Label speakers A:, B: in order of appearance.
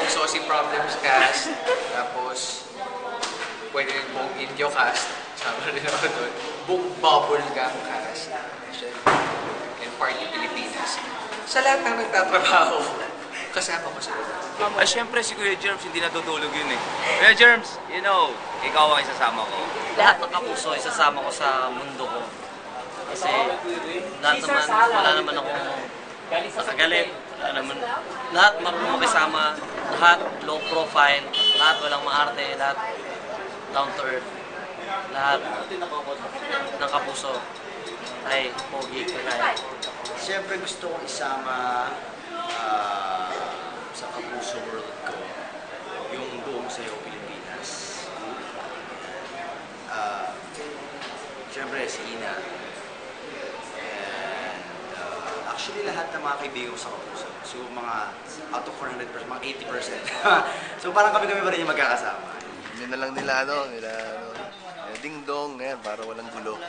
A: Saucy Problems cast, tapos pwede rin buong Indio cast, sama rin ako doon. Buong Bubblegum cast, and Party Pilipinas. Sa lahat ng nagtatrabaho, kasama ko sila.
B: Ay, syempre si Kuya Germs, hindi natutulog yun eh. Kuya Germs, you know, ikaw ang isasama ko.
C: Lahat ng kapuso, isasama ko sa mundo ko. Kasi lahat naman, wala naman akong nakagalit. Wala naman, lahat marunong makisama, lahat low profile, lahat walang maarte, lahat down to earth. Lahat ng kapuso ay pogi kaya.
D: Siyempre gusto kong isama sa Kapuso World ko yung buong sayo Pilipinas. Siyempre si Ina. And actually lahat ng mga kaibigan ko sa Kapuso. So mga out of 400%, mga 80%. So parang kami-kami pa rin yung magkakasama.
E: Yun na lang nila, nila Ding Dong, ngayon, para walang gulo.